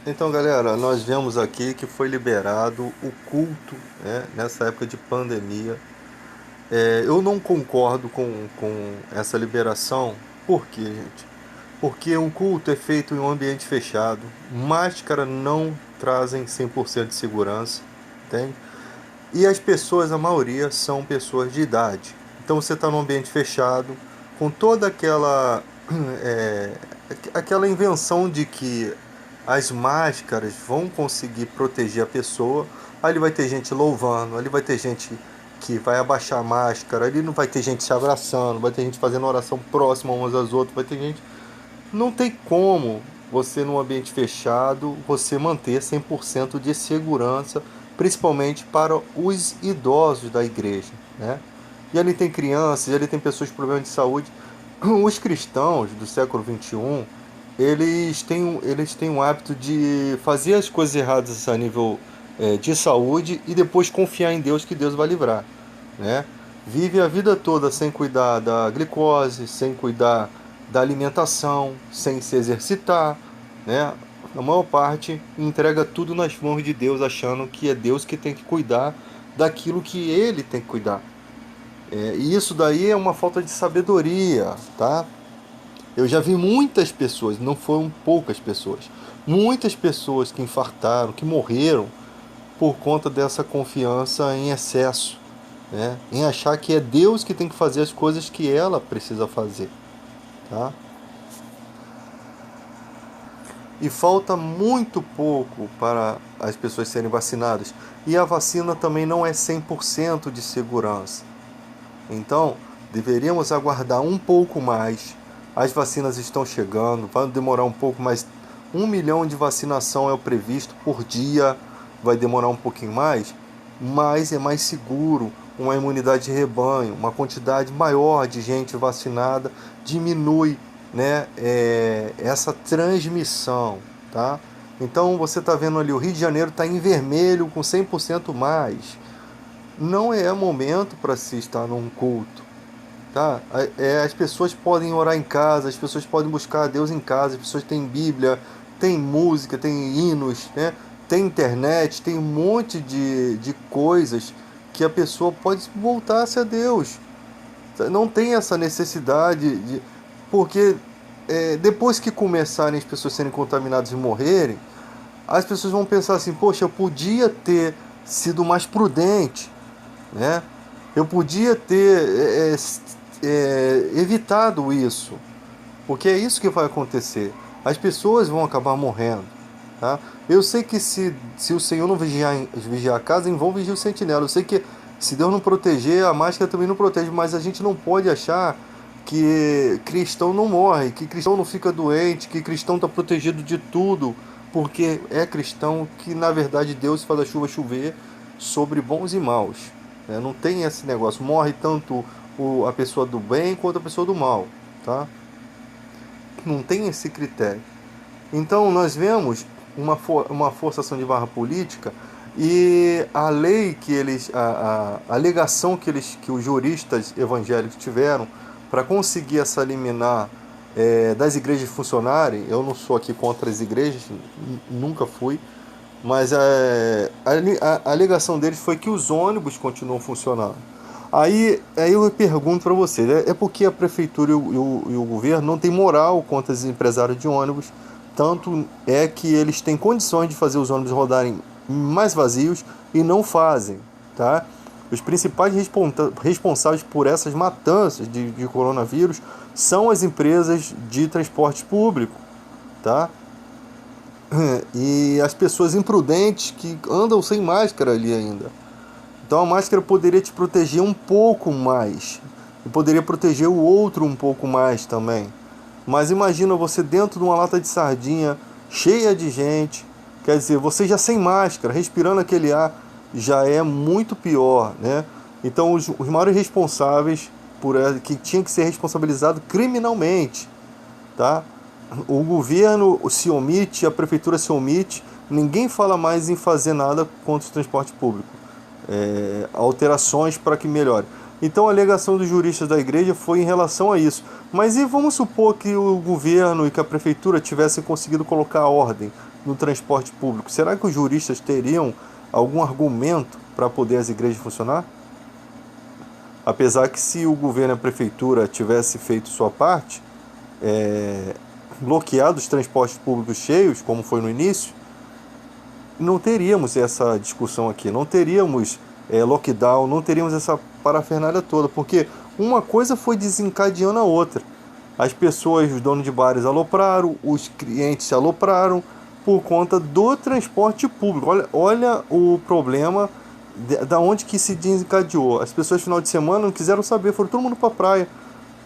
Então, galera, nós vemos aqui que foi liberado o culto, né, nessa época de pandemia. Eu não concordo com essa liberação. Por quê, gente? Porque um culto é feito em um ambiente fechado. Máscara não trazem 100% de segurança, entende? E as pessoas, a maioria, são pessoas de idade. Então você está num ambiente fechado, com toda é, aquela invenção de que as máscaras vão conseguir proteger a pessoa. Ali vai ter gente louvando, ali vai ter gente que vai abaixar a máscara, ali não vai ter gente se abraçando, vai ter gente fazendo oração próxima umas às outras, vai ter gente. Não tem como você, num ambiente fechado, você manter 100% de segurança, principalmente para os idosos da igreja, né? E ali tem crianças, e ali tem pessoas com problemas de saúde. Os cristãos do século XXI, eles têm o hábito de fazer as coisas erradas a nível de saúde e depois confiar em Deus que Deus vai livrar, né? Vive a vida toda sem cuidar da glicose, sem cuidar da alimentação, sem se exercitar, né? A maior parte entrega tudo nas mãos de Deus, achando que é Deus que tem que cuidar daquilo que ele tem que cuidar. E isso daí é uma falta de sabedoria, tá? Eu já vi muitas pessoas, não foram poucas pessoas, muitas pessoas que infartaram, que morreram por conta dessa confiança em excesso, né? Em achar que é Deus que tem que fazer as coisas que ela precisa fazer, tá? E falta muito pouco para as pessoas serem vacinadas. E a vacina também não é 100% de segurança. Então, deveríamos aguardar um pouco mais. As vacinas estão chegando, vai demorar um pouco mais. 1 milhão de vacinação é o previsto por dia, vai demorar um pouquinho mais, mas é mais seguro. Uma imunidade de rebanho, uma quantidade maior de gente vacinada diminui, né, essa transmissão, tá? Então você está vendo ali, o Rio de Janeiro está em vermelho com 100% mais. Não é momento para se estar num culto, tá? As pessoas podem orar em casa, as pessoas podem buscar a Deus em casa, as pessoas têm Bíblia, tem música, tem hinos, né? Tem internet, tem um monte de coisas que a pessoa pode voltar-se a Deus. Não tem essa necessidade de. Porque depois que começarem as pessoas serem contaminadas e morrerem, as pessoas vão pensar assim: poxa, eu podia ter sido mais prudente, né? Eu podia ter evitado isso, porque é isso que vai acontecer. As pessoas vão acabar morrendo, tá? Eu sei que se o Senhor não vigiar a casa, em vão vigiar o sentinela. Eu sei que se Deus não proteger, a máscara também não protege, mas a gente não pode achar que cristão não morre, que cristão não fica doente, que cristão está protegido de tudo, porque é cristão que, na verdade, Deus faz a chuva chover sobre bons e maus. Não tem esse negócio, morre tanto a pessoa do bem quanto a pessoa do mal, tá? Não tem esse critério. Então nós vemos uma forçação de barra política, e a lei que a alegação que os juristas evangélicos tiveram para conseguir essa liminar das igrejas funcionarem. Eu não sou aqui contra as igrejas, nunca fui, mas a alegação deles foi que os ônibus continuam funcionando. Aí eu pergunto para você, é porque a prefeitura e o governo não tem moral contra os empresários de ônibus, tanto é que eles têm condições de fazer os ônibus rodarem mais vazios e não fazem, tá? Os principais responsáveis por essas matanças de coronavírus são as empresas de transporte público, tá? E as pessoas imprudentes que andam sem máscara ali ainda. Então a máscara poderia te proteger um pouco mais. E poderia proteger o outro um pouco mais também. Mas imagina você dentro de uma lata de sardinha cheia de gente. Quer dizer, você já sem máscara, respirando aquele ar, já é muito pior, né? Então os maiores responsáveis que tinham que ser responsabilizados criminalmente, tá? O governo se omite, a prefeitura se omite, ninguém fala mais em fazer nada contra o transporte público. Alterações para que melhore. Então a alegação dos juristas da igreja foi em relação a isso. Mas e vamos supor que o governo e que a prefeitura tivessem conseguido colocar ordem no transporte público? Será que os juristas teriam algum argumento para poder as igrejas funcionar? Apesar que se o governo e a prefeitura tivesse feito sua parte, bloqueado os transportes públicos cheios, como foi no início, não teríamos essa discussão aqui, não teríamos lockdown, não teríamos essa parafernália toda, porque uma coisa foi desencadeando a outra. As pessoas, os donos de bares alopraram, os clientes alopraram por conta do transporte público. Olha o problema da onde que se desencadeou. As pessoas no final de semana não quiseram saber, foram todo mundo para a praia.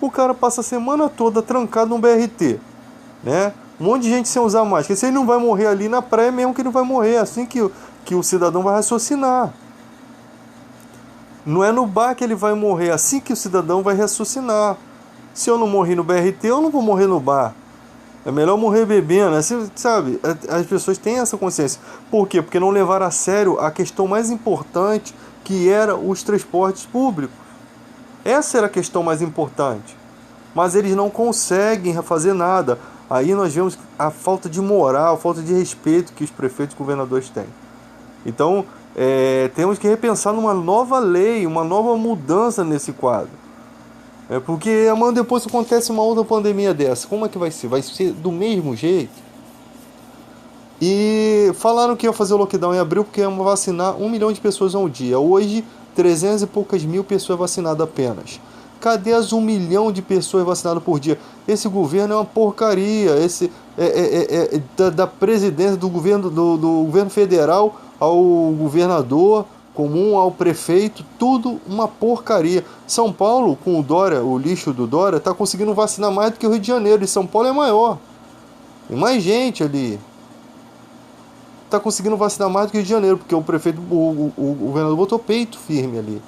O cara passa a semana toda trancado no BRT, né? Um monte de gente sem usar máscara. Se ele não vai morrer ali na praia, mesmo que ele vai morrer, assim que o cidadão vai raciocinar. Não é no bar que ele vai morrer, assim que o cidadão vai raciocinar. Se eu não morrer no BRT, eu não vou morrer no bar. É melhor morrer bebendo, assim, sabe? As pessoas têm essa consciência. Por quê? Porque não levaram a sério a questão mais importante, que era os transportes públicos. Essa era a questão mais importante. Mas eles não conseguem fazer nada. Aí nós vemos a falta de moral, a falta de respeito que os prefeitos e governadores têm. Então, temos que repensar numa nova lei, uma nova mudança nesse quadro. Porque amanhã depois acontece uma outra pandemia dessa. Como é que vai ser? Vai ser do mesmo jeito? E falaram que ia fazer o lockdown em abril porque iam vacinar 1 milhão de pessoas ao dia. Hoje, 300 e poucas mil pessoas vacinadas apenas. Cadê as 1 milhão de pessoas vacinadas por dia? Esse governo é uma porcaria. Da presidência do governo federal ao governador comum, ao prefeito, tudo uma porcaria. São Paulo, com o Dória, o lixo do Dória, está conseguindo vacinar mais do que o Rio de Janeiro. E São Paulo é maior. Tem mais gente ali. Está conseguindo vacinar mais do que o Rio de Janeiro, porque o prefeito, o governador botou peito firme ali.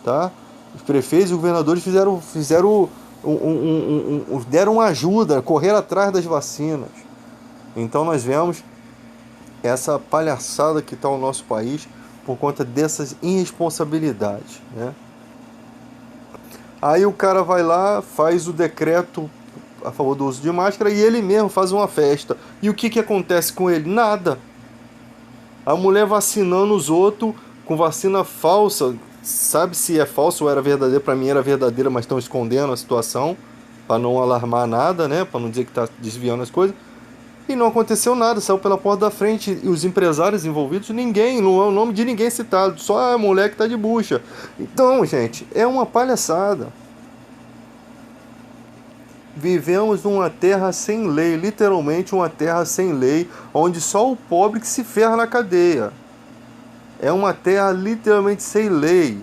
Tá? Os prefeitos e governadores deram ajuda, correram atrás das vacinas. Então nós vemos essa palhaçada que está o nosso país por conta dessas irresponsabilidades, né? Aí o cara vai lá, faz o decreto a favor do uso de máscara e ele mesmo faz uma festa. E o que acontece com ele? Nada. A mulher vacinando os outros com vacina falsa. Sabe se é falso ou era verdadeira? Para mim era verdadeira, mas estão escondendo a situação para não alarmar nada, né? Para não dizer que está desviando as coisas. E não aconteceu nada, saiu pela porta da frente. E os empresários envolvidos, ninguém, não é o nome de ninguém citado, só a mulher que está de bucha. Então, gente, é uma palhaçada. Vivemos numa terra sem lei, literalmente uma terra sem lei, onde só o pobre que se ferra na cadeia. É uma terra literalmente sem lei.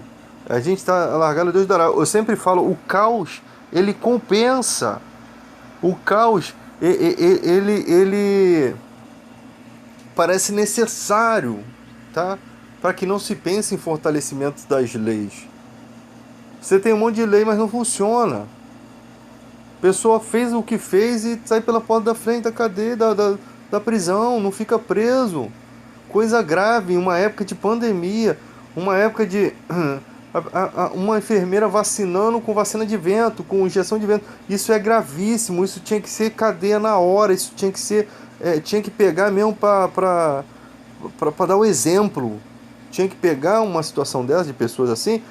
A gente está largado a Deus dará. Eu sempre falo, o caos, ele compensa. O caos, ele parece necessário, tá? Para que não se pense em fortalecimento das leis. Você tem um monte de lei, mas não funciona. A pessoa fez o que fez e sai pela porta da frente da cadeia, da prisão, não fica preso. Coisa grave, em uma época de pandemia, uma época de uma enfermeira vacinando com vacina de vento, com injeção de vento. Isso é gravíssimo, isso tinha que ser cadeia na hora, isso tinha que ser, tinha que pegar mesmo para dar o exemplo. Tinha que pegar uma situação dessa, de pessoas assim,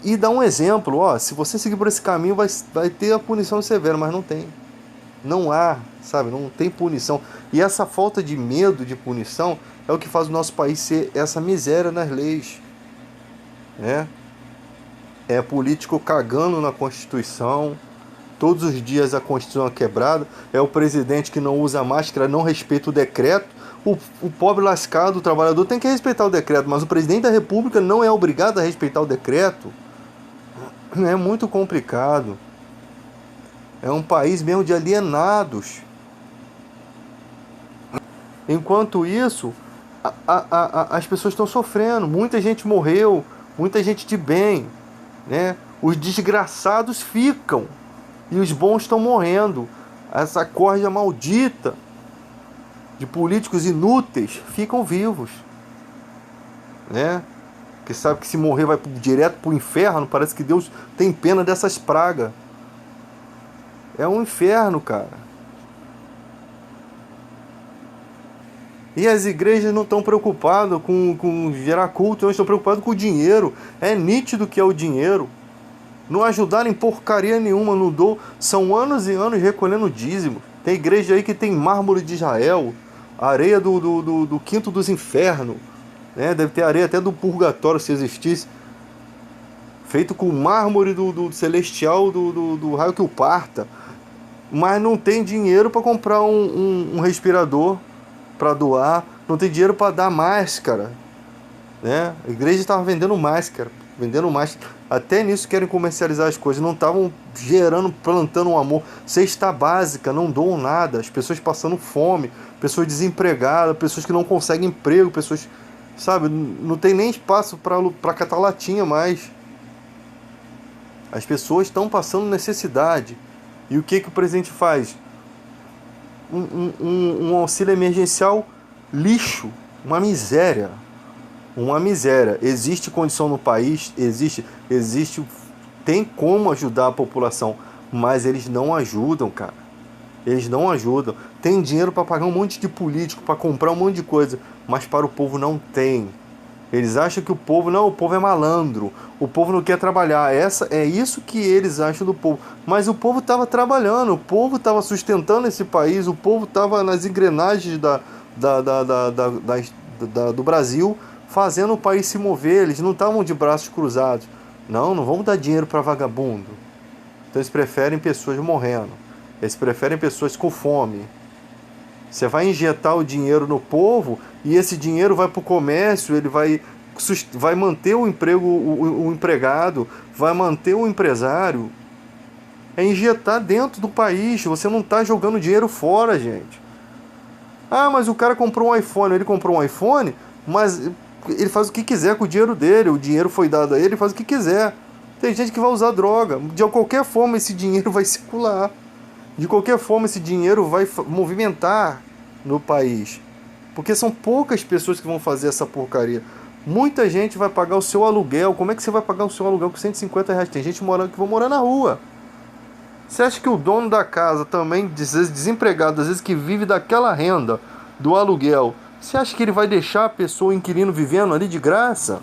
e dar um exemplo. Ó, se você seguir por esse caminho, vai ter a punição severa, mas não tem. Não há, sabe? Não tem punição. E essa falta de medo de punição é o que faz o nosso país ser essa miséria nas leis, né? É político cagando na Constituição. Todos os dias a Constituição é quebrada. É o presidente que não usa máscara, não respeita o decreto. O pobre lascado, o trabalhador, tem que respeitar o decreto, mas o presidente da República não é obrigado a respeitar o decreto. É muito complicado. É um país mesmo de alienados. Enquanto isso, as pessoas estão sofrendo. Muita gente morreu, muita gente de bem, né? Os desgraçados ficam e os bons estão morrendo. Essa corja maldita de políticos inúteis ficam vivos, né? porque sabe que se morrer vai direto para o inferno. Parece que Deus tem pena dessas pragas. É um inferno, cara. E as igrejas não estão preocupadas com gerar culto, não estão preocupadas com o dinheiro. É nítido que é o dinheiro. Não ajudaram em porcaria nenhuma, não dou. São anos e anos recolhendo dízimo. Tem igreja aí que tem mármore de Israel, areia do quinto dos infernos, né? Deve ter areia até do purgatório se existisse. Feito com mármore do celestial do raio que o parta. Mas não tem dinheiro para comprar um respirador para doar, não tem dinheiro para dar máscara, né? A igreja estava vendendo máscara. Até nisso querem comercializar as coisas. Não estavam gerando, plantando um amor. Cesta básica, não doam nada. As pessoas passando fome, pessoas desempregadas, pessoas que não conseguem emprego, pessoas, sabe, não tem nem espaço para catar latinha mais. As pessoas estão passando necessidade. E o que o presidente faz? Um auxílio emergencial lixo, uma miséria. Uma miséria. Existe condição no país, existe, tem como ajudar a população, mas eles não ajudam, cara. Eles não ajudam. Tem dinheiro para pagar um monte de político, para comprar um monte de coisa, mas para o povo não tem. Eles acham que o povo é malandro, o povo não quer trabalhar. É isso que eles acham do povo. Mas o povo estava trabalhando, o povo estava sustentando esse país, o povo estava nas engrenagens do Brasil, fazendo o país se mover. Eles não estavam de braços cruzados. Não vamos dar dinheiro para vagabundo. Então eles preferem pessoas morrendo. Eles preferem pessoas com fome. Você vai injetar o dinheiro no povo e esse dinheiro vai para o comércio, ele vai manter o emprego, o empregado, vai manter o empresário. É injetar dentro do país. Você não está jogando dinheiro fora, gente. Ah, mas o cara comprou um iPhone. Ele comprou um iPhone, mas ele faz o que quiser com o dinheiro dele. O dinheiro foi dado a ele, ele faz o que quiser. Tem gente que vai usar droga. De qualquer forma, esse dinheiro vai circular. De qualquer forma, esse dinheiro vai movimentar no país. Porque são poucas pessoas que vão fazer essa porcaria. Muita gente vai pagar o seu aluguel. Como é que você vai pagar o seu aluguel com R$150? Tem gente que vai morar na rua. Você acha que o dono da casa também, às vezes desempregado, às vezes que vive daquela renda, do aluguel, você acha que ele vai deixar a pessoa, o inquilino, vivendo ali de graça?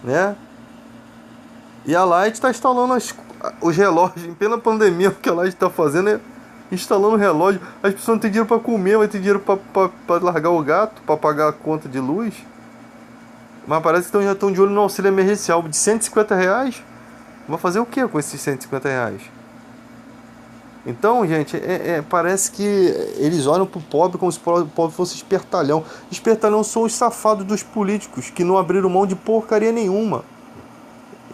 Né? E a Light está instalando os relógios, em plena pandemia, o que a Light está fazendo é instalando relógio. As pessoas não têm dinheiro para comer, vai ter dinheiro para largar o gato, para pagar a conta de luz. Mas parece que já estão de olho no auxílio emergencial de R$150. Vai fazer o que com esses R$150? Então, gente, parece que eles olham pro pobre como se o pobre fosse espertalhão. Espertalhão são os safados dos políticos que não abriram mão de porcaria nenhuma.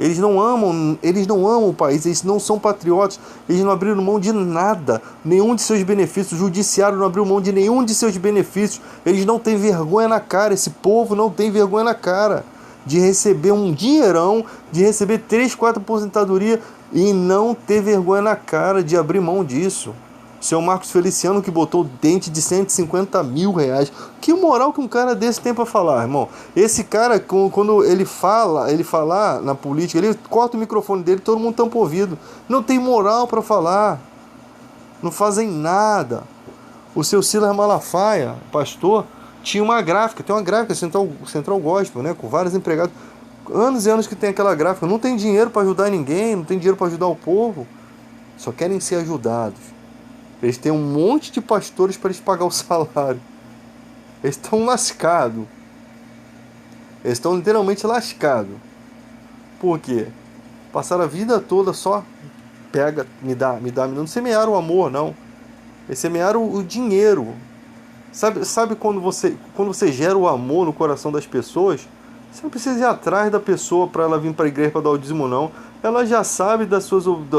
Eles não amam o país, eles não são patriotas, eles não abriram mão de nada, nenhum de seus benefícios. O judiciário não abriu mão de nenhum de seus benefícios. Eles não têm vergonha na cara, esse povo não tem vergonha na cara de receber um dinheirão, de receber 3, 4 aposentadoria e não ter vergonha na cara de abrir mão disso. Seu Marcos Feliciano, que botou dente de R$150 mil. Que moral que um cara desse tem pra falar, irmão? Esse cara, quando ele falar na política, ele corta o microfone dele, todo mundo tampa o ouvido. Não tem moral pra falar. Não fazem nada. O seu Silas Malafaia, pastor, tinha uma gráfica, tem uma gráfica Central Gospel, né, com vários empregados. Anos e anos que tem aquela gráfica. Não tem dinheiro para ajudar ninguém, não tem dinheiro para ajudar o povo. Só querem ser ajudados. Eles têm um monte de pastores para eles pagar o salário. Eles estão lascados. Eles estão literalmente lascados. Por quê? Passaram a vida toda só pega, me dá. Não semearam o amor, não. Eles semearam o dinheiro. Sabe quando você gera o amor no coração das pessoas? Você não precisa ir atrás da pessoa para ela vir para a igreja para dar o dízimo, não. Ela já sabe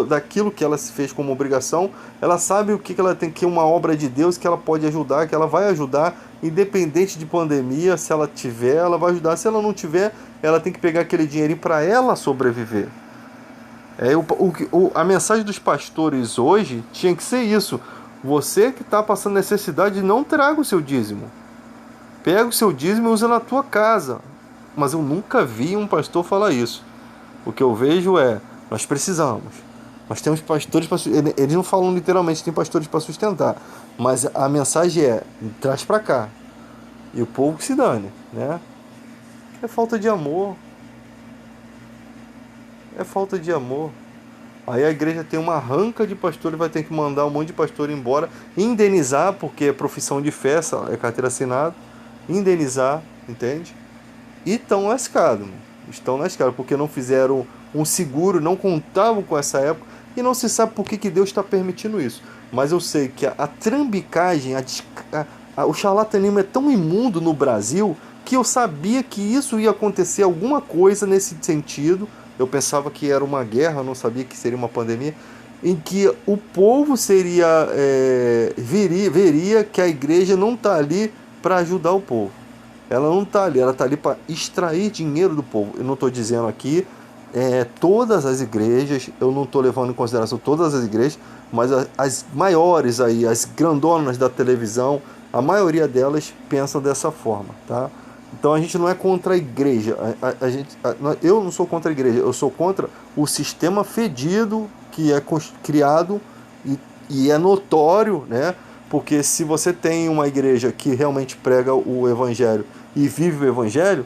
daquilo que ela se fez como obrigação. Ela sabe o que ela tem, que é uma obra de Deus, que ela pode ajudar, que ela vai ajudar, independente de pandemia. Se ela tiver, ela vai ajudar. Se ela não tiver, ela tem que pegar aquele dinheirinho para ela sobreviver. A mensagem dos pastores hoje tinha que ser isso. Você que está passando necessidade, não traga o seu dízimo. Pega o seu dízimo e usa na tua casa. mas eu nunca vi um pastor falar isso. O que eu vejo é, nós precisamos. Nós temos pastores para eles não falam literalmente, tem pastores para sustentar, mas a mensagem é, traz para cá. E o povo que se dane, né? É falta de amor. É falta de amor. Aí a igreja tem uma ranca de pastores, vai ter que mandar um monte de pastor embora, indenizar, porque é profissão de fé, é carteira assinada, indenizar, entende? E estão lascados, estão lascados, porque não fizeram um seguro, não contavam com essa época, e não se sabe por que Deus está permitindo isso. Mas eu sei que a trambicagem, o charlatanismo é tão imundo no Brasil, que eu sabia que isso ia acontecer alguma coisa nesse sentido. Eu pensava que era uma guerra, eu não sabia que seria uma pandemia, em que o povo veria que a igreja não está ali para ajudar o povo. Ela não está ali, ela está ali para extrair dinheiro do povo. Eu não estou dizendo aqui todas as igrejas, eu não estou levando em consideração todas as igrejas, mas as maiores aí, as grandonas da televisão, a maioria delas pensam dessa forma, tá? Então a gente não é contra a igreja, eu não sou contra a igreja, eu sou contra o sistema fedido que é criado e é notório, né? Porque se você tem uma igreja que realmente prega o evangelho e vive o evangelho,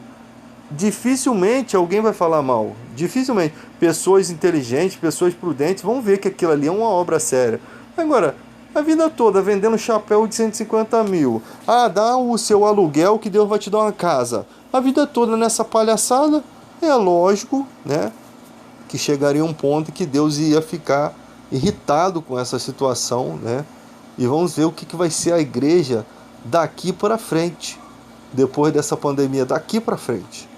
dificilmente alguém vai falar mal. Dificilmente. Pessoas inteligentes, pessoas prudentes vão ver que aquilo ali é uma obra séria. Agora, a vida toda vendendo chapéu de 150 mil. Ah, dá o seu aluguel que Deus vai te dar uma casa. A vida toda nessa palhaçada, é lógico, né? Que chegaria um ponto que Deus ia ficar irritado com essa situação, né? E vamos ver o que vai ser a igreja daqui para frente, depois dessa pandemia, daqui para frente.